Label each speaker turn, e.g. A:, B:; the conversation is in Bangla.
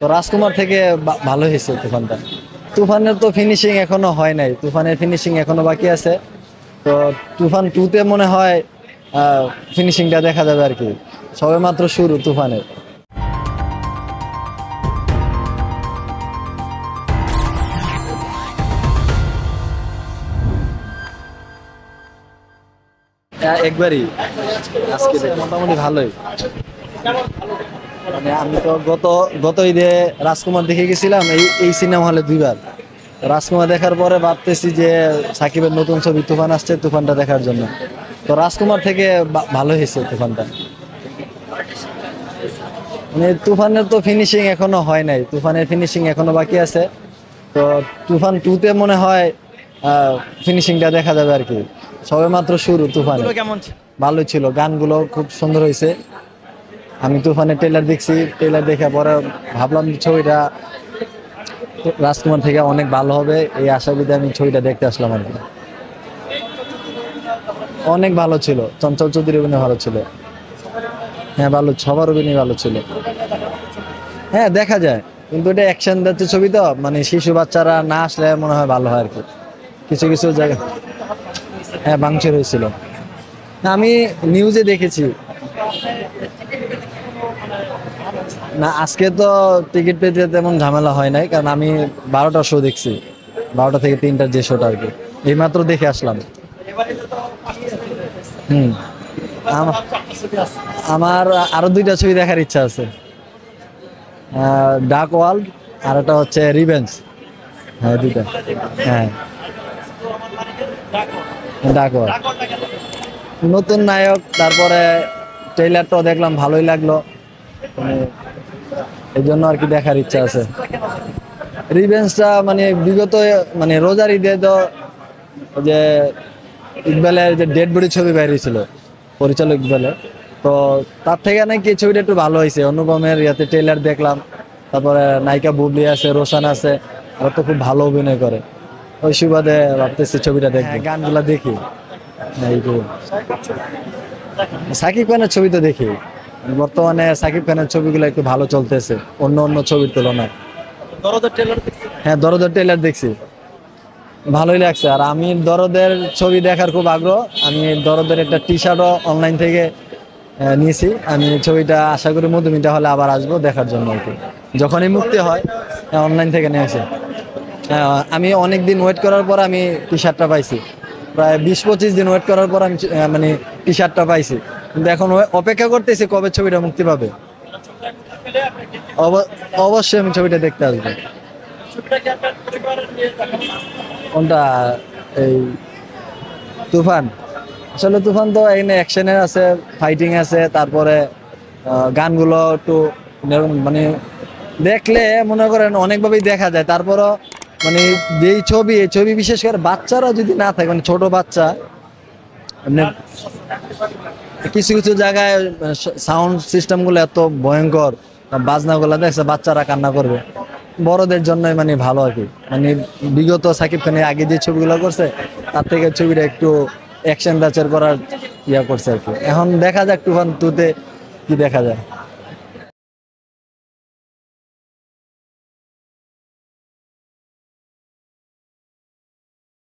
A: তো রাজকুমার থেকে ভালো হয়েছে তুফানটা। তুফানের তো ফিনিশিং এখনো হয় নাই, তুফানের ফিনিশিং এখনো বাকি আছে। তো তুফান 2-তে মনে হয় ফিনিশিংটা দেখা যাবে আর কি। সবে মাত্র শুরু তুফানের। একবারই আজকে মোটামুটি ভালোই। মানে আমি তো গত গত ঈদে রাজকুমার দেখে গেছিলাম এই এই সিনেমা হলে 2বার। রাজকুমার দেখার পরে ভাবতেছি যে সাকিবের নতুন ছবি তুফান আসছে, তুফানটা দেখার জন্য। তো রাজকুমার থেকে ভালো হয়েছে তুফানটা। মানে তুফানের তো ফিনিশিং এখনো হয় নাই, তুফানের ফিনিশিং এখনো বাকি আছে। তো তুফান 2-তে মনে হয় ফিনিশিংটা দেখা যাবে আর কি। সবে মাত্র শুরু তুফান।
B: কেমন
A: ভালোই ছিল, গানগুলো খুব সুন্দর হয়েছে। আমি তুফানের ট্রেলার দেখছি, ট্রেলার দেখে পরে ভাবলাম ছবিটা রাজকুমার থেকে অনেক ভালো হবে, এই আশাবাদে আমি ছবিটা দেখতে আসলাম আর কি। অনেক ভালো ছিল, চঞ্চল চৌধুরী অভিনয় ভালো ছিল। হ্যাঁ ভালো, সবার অভিনয় ভালো ছিল। হ্যাঁ দেখা যায়, কিন্তু এটা অ্যাকশন জাতীয় ছবি তো, মানে শিশু বাচ্চারা না আসলে মনে হয় ভালো হয় আর কি। কিছু কিছু জায়গা হ্যাঁ ভাঙচুর হয়েছিল, আমি নিউজে দেখেছি। না আজকে তো টিকিট পেতে তেমন ঝামেলা হয় নাই, কারণ আমি 12টার শো দেখছি, 12টা থেকে 3টার যে শোটা আর কি, এইমাত্র দেখে আসলাম। হুম আমার আরো 2টা ছবি দেখার ইচ্ছা আছে, ডার্ক ওয়ার্ল্ড আর একটা হচ্ছে রিভেঞ্জ। হ্যাঁ 2টা। হ্যাঁ ডার্ক ওয়ার্ল্ড নতুন নায়ক, তারপরে ট্রেইলারটাও দেখলাম, ভালোই লাগলো। মানে এই জন্য আর কি দেখার ইচ্ছা আছে। রিভেঞ্জটা মানে বিগত মানে রোজার ঈদে তো যে ইকবালের যে ডেড বডি ছবি বের হয়েছিল, পরিচালক ইকবালের, তো তার থেকে নাকি এই ছবিটা একটু ভালো হয়েছে। অনুপমের ইয়াতে ট্রেলার দেখলাম, তারপরে নায়িকা বুবলি আছে, রোশান আছে, ওরা তো খুব ভালো অভিনয় করে। ওই সুবাদে ভাবতেছি ছবিটা দেখি, গানগুলা দেখি। সাকিব খানের ছবি তো দেখি, বর্তমানে সাকিব খানের ছবিগুলো একটু ভালো চলতেছে অন্য অন্য ছবির তুলনায়। হ্যাঁ দরদের ট্রেলার দেখছি, ভালোই লাগছে। আর আমি দরদের ছবি দেখার খুব আগ্রহ, আমি দরদের একটা টি শার্টও অনলাইন থেকে নিয়েছি। আমি ছবিটা আশা করি মধুমিতা হলে আবার আসবো দেখার জন্য আর কি, যখনই মুক্তি হয়। অনলাইন থেকে নিয়েছি। আমি অনেক দিন ওয়েট করার পর আমি টি শার্টটা পাইছি, প্রায় 20-25 দিন ওয়েট করার পর আমি মানে টি শার্টটা পাইছি। কিন্তু এখন অপেক্ষা করতেছি কবে ছবিটা মুক্তি পাবে। অবশ্যই আমি ছবিটা দেখতে আসবো। কোনটা? এই তুফান। আসলে তুফান তো এখানে অ্যাকশনের আছে, ফাইটিং আছে, তারপরে গানগুলো একটু মানে দেখলে মনে করেন অনেকভাবেই দেখা যায়। তারপরও মানে যেই ছবি, এই ছবি বিশেষ করে বাচ্চারা যদি না থাকে, মানে ছোট বাচ্চা, মানে কিছু কিছু জায়গায় সাউন্ড সিস্টেমগুলো এত ভয়ঙ্কর, বাজনাগুলো দেখছে বাচ্চারা কান্না করবে। বড়দের জন্য মানে ভালো আর কি, মানে বিগত সাকিব খানের আগে যে ছবিগুলো করছে তার থেকে ছবিটা একটু অ্যাকশন ধাঁচের করার ইয়া করছে আর কি। এখন দেখা যাক তুফান 2-তে কি দেখা যায়।